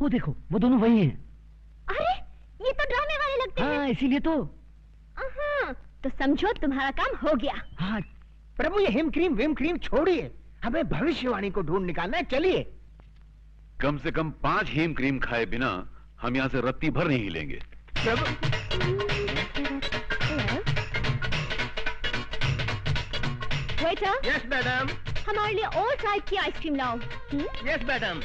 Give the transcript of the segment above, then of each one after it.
वो देखो, वो दोनों वही हैं। अरे ये तो ड्रामे वाले लगते हैं। हाँ, इसीलिए तो। तो समझो तुम्हारा काम हो गया। हाँ प्रभु, ये हिम क्रीम विम क्रीम छोड़िए, हमें भविष्यवाणी को ढूंढ निकालना है। चलिए। कम से कम 5 हिम क्रीम खाए बिना हम यहाँ से रत्ती भर नहीं हिलेंगे। प्रभु। वेटर। Yes madam. हमारे लिए और टाइप की आइसक्रीम लाओ। Yes madam.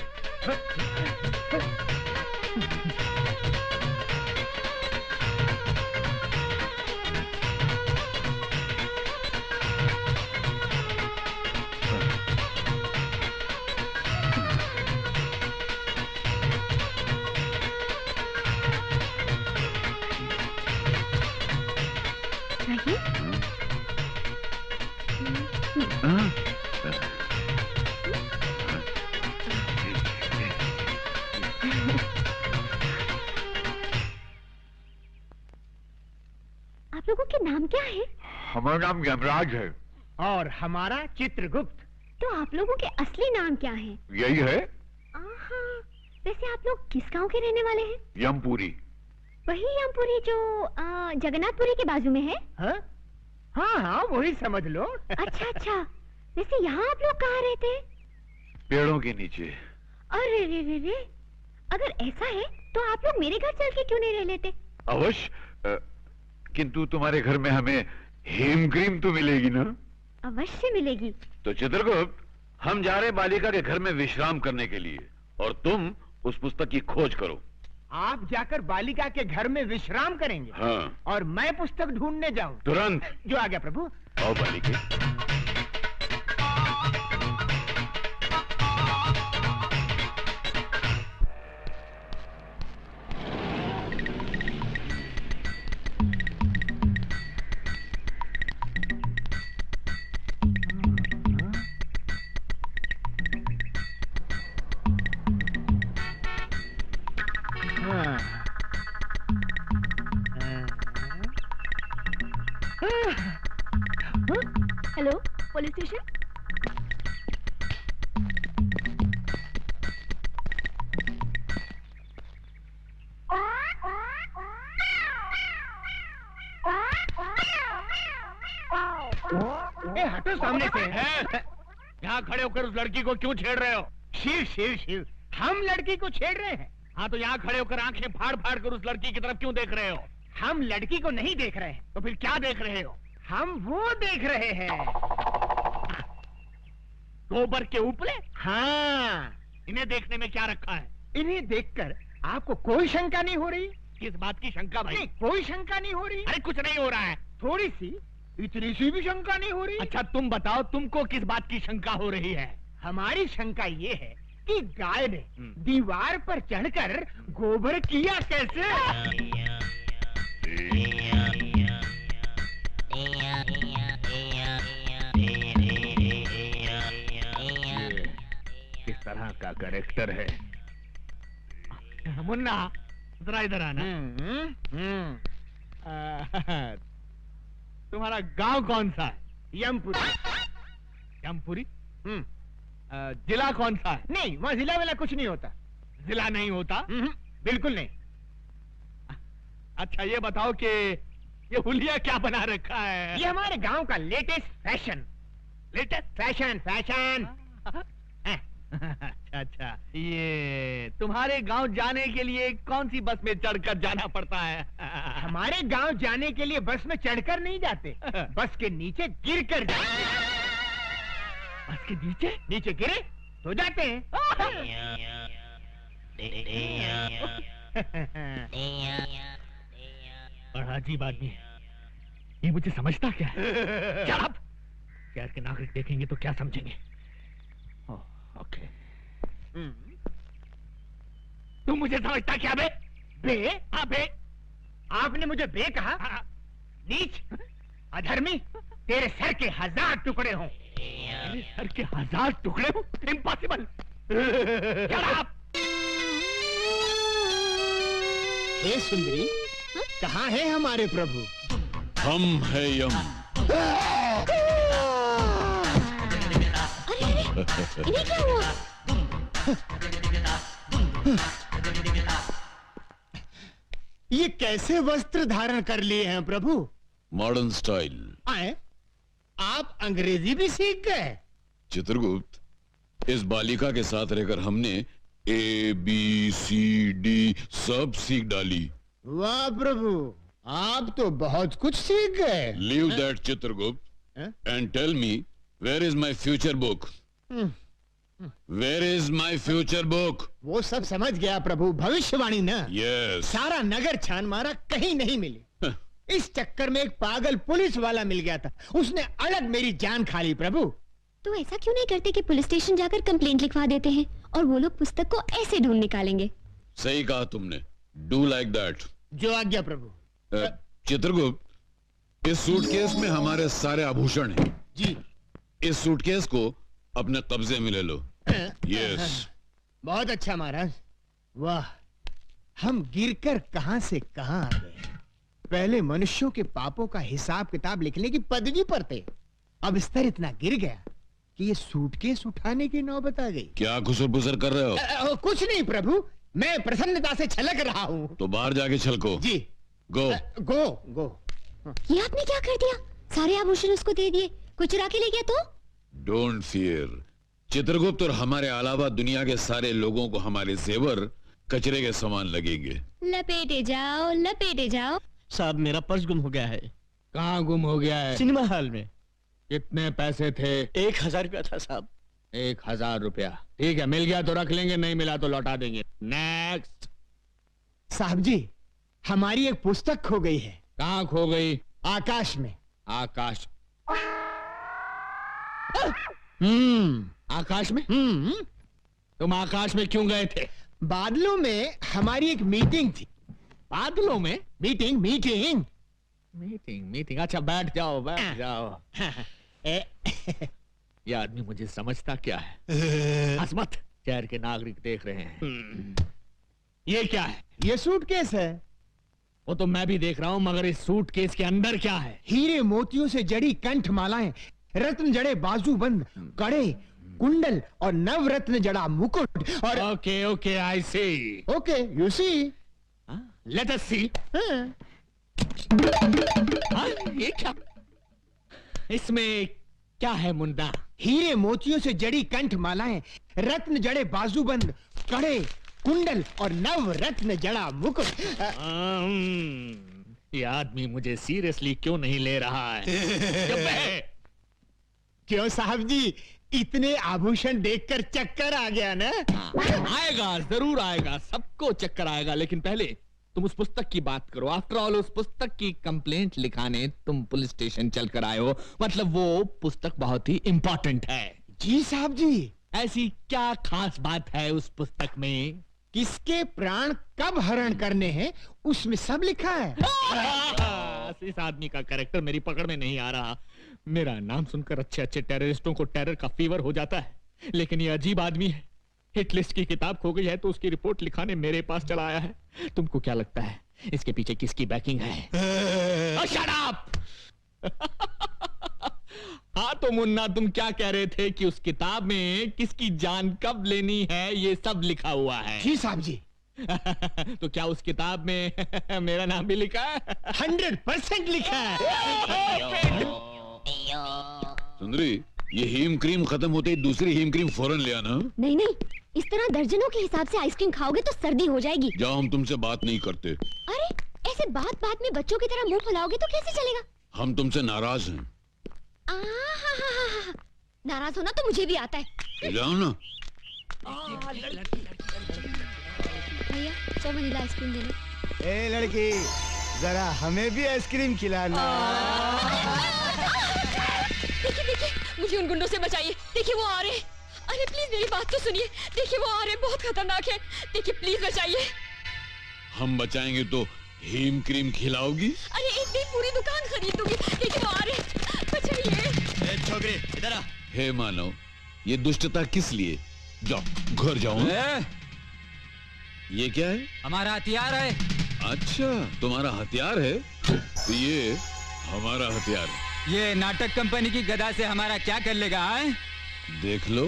आप लोगों के नाम क्या है? हमारा नाम यमराज है। और हमारा चित्रगुप्त। तो आप लोगों के असली नाम क्या है? यही है। वैसे आप लोग किस गांव के रहने वाले हैं? यमपुरी। वही यमपुरी जो जगन्नाथपुरी के बाजू में है? हाँ हाँ, वही समझ लो। अच्छा अच्छा। वैसे यहाँ आप लोग कहाँ रहते हैं? पेड़ों के नीचे। अरे रे रे रे, अगर ऐसा है तो आप लोग मेरे घर चल के क्यों नहीं रह लेते? अवश्य, किंतु तुम्हारे घर में हमें हेम क्रीम तो मिलेगी ना? अवश्य मिलेगी। तो चित्रगुप्त, हम जा रहे बालिका के घर में विश्राम करने के लिए, और तुम उस पुस्तक की खोज करो। आप जाकर बालिका के घर में विश्राम करेंगे? हाँ। और मैं पुस्तक ढूंढने जाऊं? तुरंत। जो आ गया प्रभु। आओ बालिके। Hello, police station. हटो सामने से। यहाँ खड़े होकर उस लड़की को क्यों छेड़ रहे हो? शिव शिव शिव, हम लड़की को छेड़ रहे हैं। हाँ, तो यहाँ खड़े होकर आंखें फाड़ फाड़ कर उस लड़की की तरफ क्यों देख रहे हो? हम लड़की को नहीं देख रहे हैं। तो फिर क्या देख रहे हो? हम वो देख रहे हैं। गोबर के उपले? हाँ। इन्हें देखने में क्या रखा है? इन्हें देखकर आपको कोई शंका नहीं हो रही? किस बात की शंका भाई? नहीं, कोई शंका नहीं हो रही। अरे कुछ नहीं हो रहा है। थोड़ी सी, इतनी सी भी शंका नहीं हो रही। अच्छा तुम बताओ, तुमको किस बात की शंका हो रही है? हमारी शंका ये है कि गाय ने दीवार पर चढ़कर गोबर किया कैसे? किस तरह का कैरेक्टर है? मुन्ना, जरा इधर आना। तुम्हारा गांव कौन सा है? यमपुरी। यमपुरी? जिला कौन सा है? नहीं, वहाँ जिला वाला कुछ नहीं होता। जिला नहीं होता? बिल्कुल नहीं। अच्छा ये बताओ कि ये हुलिया क्या बना रखा है? ये हमारे गांव का latest fashion. Latest fashion fashion. अच्छा अच्छा, ये तुम्हारे गांव जाने के लिए कौन सी बस में चढ़कर जाना पड़ता है? हमारे गांव जाने के लिए बस में चढ़कर नहीं जाते, बस के नीचे गिर कर जाते। बस के नीचे? नीचे गिरे तो जाते हैं। बड़ा अजीब आदमी है ये, मुझे समझता क्या है? शराब! शहर के नागरिक देखेंगे तो क्या समझेंगे? ओके। तुम मुझे समझता क्या बे? बे? हाँ बे। आपने मुझे बे कहा? नीच, अधर्मी, तेरे सर के 1000 टुकड़े हों। मेरे सर के 1000 टुकड़े हों? इम्पॉसिबल। शराब! हे सुंदरी, कहाँ है हमारे प्रभु? हम है यम। इन्हें क्या हुआ? ये कैसे वस्त्र धारण कर लिए हैं प्रभु? Modern style. आए? आप अंग्रेजी भी सीख गए? चित्रगुप्त, इस बालिका के साथ रहकर हमने ABCD सब सीख डाली। वाह प्रभु, आप तो बहुत कुछ सीख गए। Leave that Chitragupta and tell me, where is my future book? Where is my future book? वो सब समझ गया प्रभु, भविष्यवाणी ना। यस। सारा नगर छान मारा, कहीं नहीं मिली। इस चक्कर में एक पागल पुलिस वाला मिल गया था, उसने अलग मेरी जान खा ली प्रभु। तो ऐसा क्यों नहीं करते कि पुलिस स्टेशन जाकर कंप्लेंट लिखवा देते हैं और वो लोग पुस्तक को ऐसे ढूंढ निकालेंगे। सही कहा तुमने, डू लाइक दैट। जो आज्ञा प्रभु। चित्रगुप्त, इस सूटकेस में हमारे सारे आभूषण हैं। जी। इस सूटकेस को अपने कब्जे में ले लो। यस। बहुत अच्छा महाराज। वाह, हम गिरकर कहां से कहां आ गए। पहले मनुष्यों के पापों का हिसाब किताब लिखने की पदवी पर थे, अब स्तर इतना गिर गया कि ये सूटकेस उठाने की नौबत आ गई। क्या खुसर-पुसर कर रहे हो? कुछ नहीं प्रभु, मैं प्रसन्नता से छलक रहा हूँ। तो बाहर जाके छलको। जी। गो। गो गो। ये आपने क्या कर दिया? सारे आभूषण उसको दे दिए, कोई चुरा के ले गया तो? डोंट फियर चित्रगुप्त, और हमारे अलावा दुनिया के सारे लोगों को हमारे जेवर कचरे के समान लगेंगे। लपेटे जाओ, लपेटे जाओ। साहब, मेरा पर्स गुम हो गया है। कहाँ गुम हो गया है? सिनेमा हॉल में। कितने पैसे थे? 1000 रुपया था साहब। 1000 रुपया? ठीक है, मिल गया तो रख लेंगे, नहीं मिला तो लौटा देंगे। नेक्स्ट। साहब जी, हमारी एक पुस्तक खो गई है। कहाँ खो गई? आकाश में। आकाश? आकाश में? तुम आकाश में क्यों गए थे? बादलों में हमारी एक मीटिंग थी। बादलों में? Meeting meeting meeting. अच्छा, बैठ जाओ, बैठ जाओ। ये आदमी मुझे समझता क्या है? हंस मत, शहर के नागरिक देख रहे हैं। ये क्या है? ये सूटकेस है। वो तो मैं भी देख रहा हूँ, मगर इस सूटकेस के अंदर क्या है? हीरे मोतियों से जड़ी कंठ मालाएं, रत्न जड़े बाजूबंद, कड़े, कुंडल और नवरत्न जड़ा मुकुट और okay okay, I see. Okay, you see. Let us see. ये क्या? इसमें क्या है मुन्ना? हीरे मोतियों से जड़ी कंठ मालाएं, रत्न जड़े बाजूबंद, कड़े, कुंडल और नवरत्न जड़ा मुकुट। ये आदमी मुझे सीरियसली क्यों नहीं ले रहा है? क्यों साहब जी, इतने आभूषण देखकर चक्कर आ गया ना? आएगा, जरूर आएगा, सबको चक्कर आएगा, लेकिन पहले तुम उस पुस्तक की बात करो। आफ्टर ऑल, उस पुस्तक की कंप्लेंट लिखाने तुम पुलिस स्टेशन चलकर आए हो, मतलब वो पुस्तक बहुत ही इंपॉर्टेंट है। जी साहब जी। ऐसी क्या खास बात है उस पुस्तक में? किसके प्राण कब हरण करने हैं, उसमें सब लिखा है। इस आदमी का कैरेक्टर मेरी पकड़ में नहीं आ रहा। मेरा नाम सुनकर अच्छे अच्छे टेररिस्टों को टेरर का फीवर हो जाता है, लेकिन ये अजीब आदमी है। हिट लिस्ट की किताब खो गई है तो उसकी रिपोर्ट लिखाने मेरे पास चला आया है। तुमको क्या लगता है इसके पीछे किसकी बैकिंग है? Shut up! हाँ तो मुन्ना, तुम क्या कह रहे थे कि उस किताब में किसकी जान कब लेनी है ये सब लिखा हुआ है? जी साहब जी। तो क्या उस किताब में मेरा नाम भी लिखा है? 100% लिखा है। सुंदरी, ये हीम क्रीम खत्म होते ही दूसरी हीम क्रीम फौरन ले आना। नहीं नहीं, इस तरह दर्जनों के हिसाब से आइसक्रीम खाओगे तो सर्दी हो जाएगी। जाओ, हम तुमसे बात नहीं करते। अरे ऐसे बात बात में बच्चों की तरह मुंह फुलाओगे तो कैसे चलेगा? हम तुमसे नाराज हैं। नाराज होना तो मुझे भी आता है। जाओ ना। भैया, 100 वनीला आइसक्रीम दे दो। ए लड़की, जरा हमें भी आइसक्रीम खिलाना। देखिए देखिए, मुझे उन गुंडों से बचाइए। देखिए वो आ रहे हैं। अरे प्लीज मेरी बात तो सुनिए। देखिए वो आ रहे हैं, बहुत खतरनाक है। देखिए प्लीज बचाइए। हम बचाएंगे तो हीम क्रीम खिलाओगी? अरे एक दिन पूरी दुकान खरीद दूंगी। देखिए वो आ रहे हैं, बचाइए। छोकरी इधर आ। हे मानव, ये दुष्टता किस लिए? जाओ, घर जाओ। ये क्या है? हमारा हथियार है। अच्छा, तुम्हारा हथियार है? तो ये हमारा हथियार है। ये नाटक कंपनी की गदा से हमारा क्या कर लेगा? देख लो,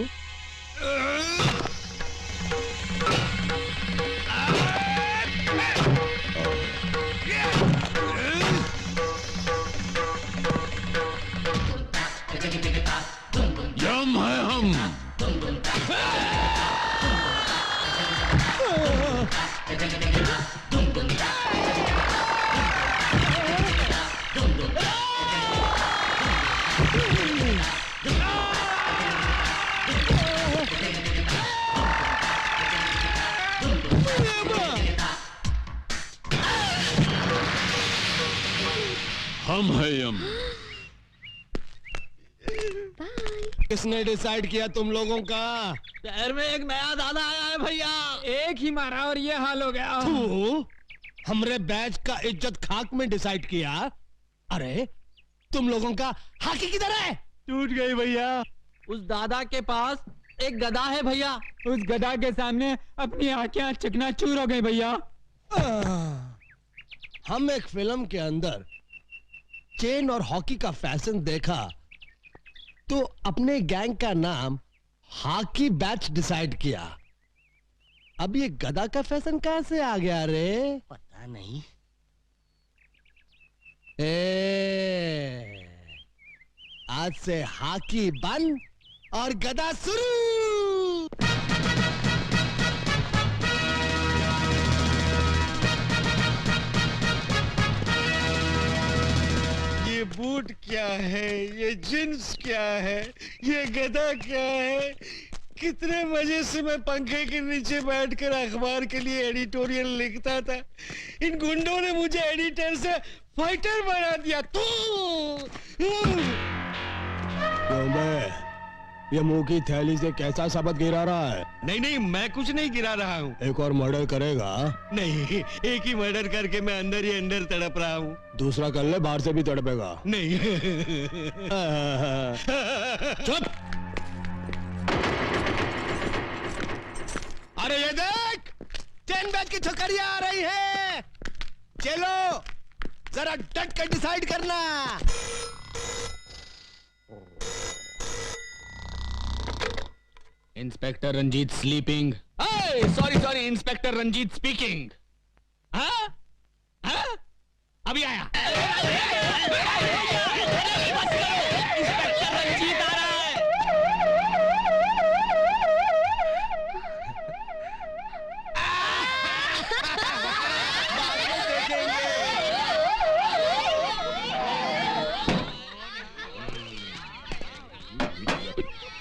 यम है हम। हम है यम। किसने डिसाइड किया तुम लोगों का? शहर में एक नया दादा आया है भैया। एक ही मारा और ये हाल हो गया। तू हमरे बैच का इज्जत खाक में डिसाइड किया। अरे तुम लोगों का हाकी किधर है? टूट गई भैया। उस दादा के पास एक गदा है भैया। उस गधा के सामने अपनी आंखें चकनाचूर हो गई भैया। हम एक फिल्म के अंदर चेन और हॉकी का फैशन देखा तो अपने गैंग का नाम हॉकी बैच डिसाइड किया। अब ये गधा का फैशन कहां से आ गया रे? पता नहीं। आज से हॉकी बंद और गधा शुरू। ये बूट क्या है, ये जींस क्या है, ये गधा क्या है? कितने मजे से मैं पंखे के नीचे बैठकर अखबार के लिए एडिटोरियल लिखता था। इन गुंडों ने मुझे एडिटर से फाइटर बना दिया। ये मुंह की थैली से कैसा शब्द गिरा रहा है? नहीं नहीं, मैं कुछ नहीं गिरा रहा हूँ। एक और मर्डर करेगा? नहीं, एक ही मर्डर करके मैं अंदर ही अंदर तड़प रहा हूँ। दूसरा कर ले, बाहर से भी तड़पेगा। नहीं। चुप। अरे ये देख, 10 बैच की छोकरियां आ रही है। चलो जरा डट कर डिसाइड करना। Inspector Ranjit sleeping. Sorry inspector Ranjit speaking. हाँ? हाँ? अभी आया। इंस्पेक्टर रंजीत आ रहा है।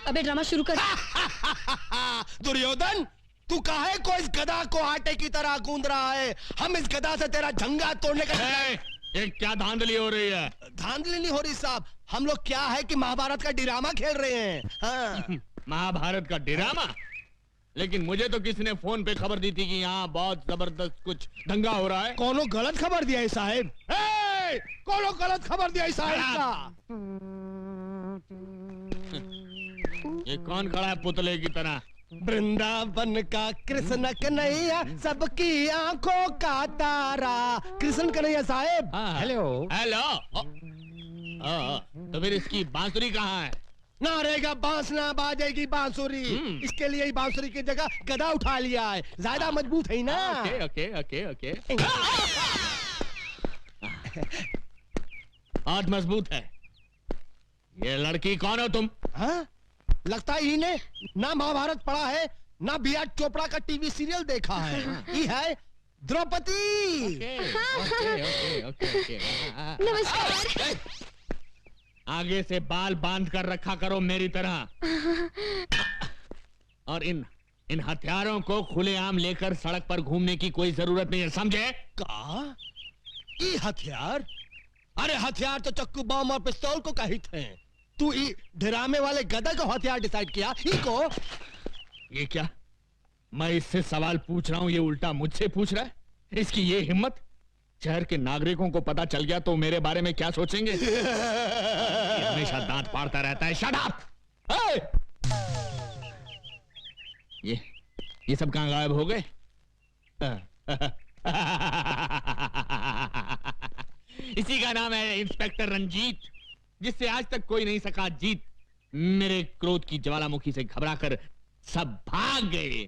अबे ड्रामा शुरू कर। दुर्योधन, तू काहे को इस गधा को आटे की तरह गूंद रहा है? हम इस गधा से तेरा झंगा तोड़ने का। ये क्या धांधली हो रही है? धांधली नहीं हो रही साहब, हम लोग क्या है कि महाभारत का ड्रामा खेल रहे हैं। हाँ। महाभारत का ड्रामा? लेकिन मुझे तो किसी ने फोन पे खबर दी थी कि यहाँ बहुत जबरदस्त कुछ दंगा हो रहा है। कोनो गलत खबर दिया है साहब। कोनो गलत खबर दिया है साहब का। ये कौन खड़ा है पुतले की तरह? वृंदावन का कृष्ण कन्हैया, सबकी आंखों का तारा। कृष्ण कन्हैया साहब। Hello hello. तो फिर इसकी बांसुरी कहाँ है? ना रहेगा बांस ना बाजेगी बांसुरी। इसके लिए ही बांसुरी की जगह गदा उठा लिया है, ज्यादा मजबूत है ना। Okay okay okay okay. बहुत मजबूत है। ये लड़की कौन हो तुम? हाँ? लगता है इन्हें ना महाभारत पढ़ा है ना बी.आर. चोपड़ा का टीवी सीरियल देखा है। ये है द्रौपदी। नमस्कार। आगे से बाल बांध कर रखा करो मेरी तरह। और इन हथियारों को खुलेआम लेकर सड़क पर घूमने की कोई जरूरत नहीं है, समझे? का? ये हथियार? अरे हथियार तो चक्कू, बम और पिस्तौल को कहित हैं। तू ड्रामे वाले गधा को हथियार डिसाइड किया? को? ये क्या? मैं इससे सवाल पूछ रहा हूं, ये उल्टा मुझसे पूछ रहा है। इसकी ये हिम्मत! शहर के नागरिकों को पता चल गया तो मेरे बारे में क्या सोचेंगे? ये हमेशा दांत फाड़ता रहता है। Shut up! ये सब कहां गायब हो गए? इसी का नाम है इंस्पेक्टर रंजीत, जिससे आज तक कोई नहीं सका जीत। मेरे क्रोध की ज्वालामुखी से घबराकर सब भाग गए।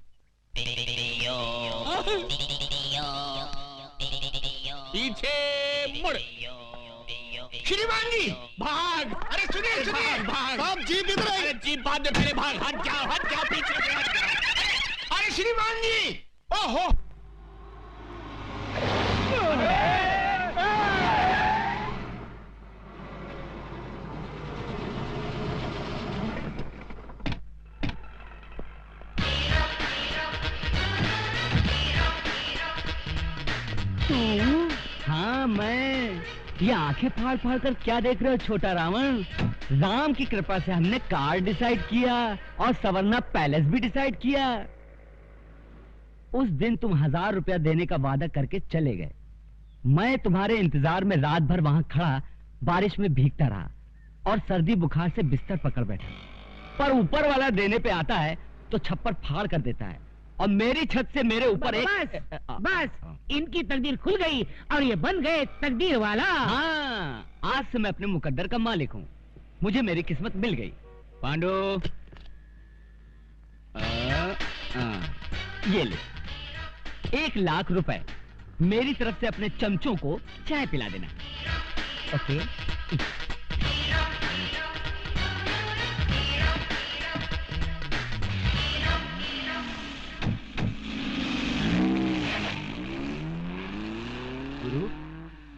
पीछे मुड़। श्रीमान जी, भाग। अरे सुनिए सुनिए, भाग। साहब जीप इधर आई। अरे जीप बाद में, पहले भाग। हट जाओ पीछे से हट जाओ। अरे श्रीमान जी, ओहो, हाँ मैं। ये आंखें फाड़ फाड़ कर क्या देख रहे हो छोटा रावण? राम की कृपा से हमने कार डिसाइड किया और सवर्णा पैलेस भी डिसाइड किया। उस दिन तुम 1000 रुपया देने का वादा करके चले गए। मैं तुम्हारे इंतजार में रात भर वहां खड़ा बारिश में भीगता रहा और सर्दी बुखार से बिस्तर पकड़ बैठा। पर ऊपर वाला देने पे आता है तो छप्पर फाड़ कर देता है और मेरी छत से मेरे ऊपर बस इनकी तकदीर खुल गई और ये बन गए तकदीर वाला। हाँ, आज से मैं अपने मुकद्दर का मालिक हूँ। मुझे मेरी किस्मत मिल गई। पांडु, ये ले 1 लाख रुपए। मेरी तरफ से अपने चमचों को चाय पिला देना। ओके?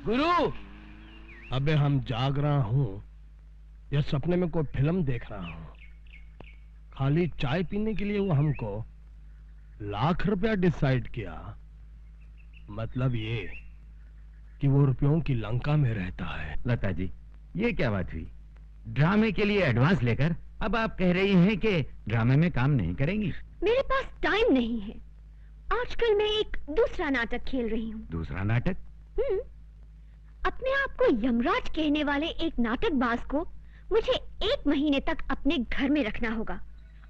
गुरु, अबे हम जाग रहा हूँ या सपने में कोई फिल्म देख रहा हूँ? खाली चाय पीने के लिए वो हमको 1 लाख रुपया डिसाइड किया। मतलब ये कि वो रुपयों की लंका में रहता है। लता जी, ये क्या बात हुई? ड्रामे के लिए एडवांस लेकर अब आप कह रही हैं कि ड्रामे में काम नहीं करेंगी? मेरे पास टाइम नहीं है। आजकल मैं एक दूसरा नाटक खेल रही हूँ। दूसरा नाटक? अपने आप को यमराज कहने वाले एक नाटकबाज को मुझे 1 महीने तक अपने घर में रखना होगा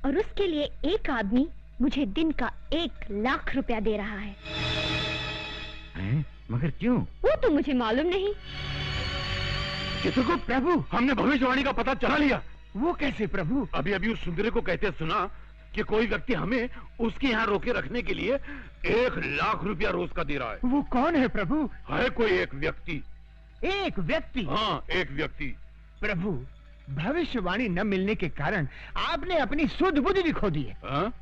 और उसके लिए एक आदमी मुझे दिन का 1 लाख रुपया दे रहा है। मगर क्यों? वो तो मुझे मालूम नहीं। चित्रगुप्त प्रभु, हमने भविष्यवाणी का पता चला लिया। वो कैसे प्रभु? अभी अभी उस सुंदरी को कहते सुना कि कोई व्यक्ति हमें उसके यहाँ रोके रखने के लिए 1 लाख रुपया रोज का दे रहा है। वो कौन है प्रभु? है कोई एक व्यक्ति। एक व्यक्ति? हाँ, एक व्यक्ति। प्रभु, भविष्यवाणी न मिलने के कारण आपने अपनी सुध बुद्धि भी खो दी है।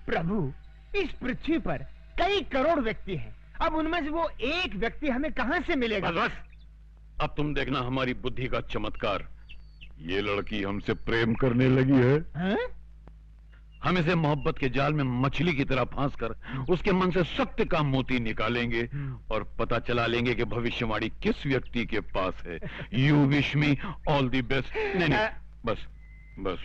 प्रभु, इस पृथ्वी पर कई करोड़ व्यक्ति हैं। अब उनमें से वो एक व्यक्ति हमें कहां से मिलेगा? बस, अब तुम देखना हमारी बुद्धि का चमत्कार। ये लड़की हमसे प्रेम करने लगी है। हम इसे मोहब्बत के जाल में मछली की तरह फांस कर उसके मन से सत्य का मोती निकालेंगे और पता चला लेंगे कि भविष्यवाणी किस व्यक्ति के पास है। You wish me all the best. नहीं, बस बस।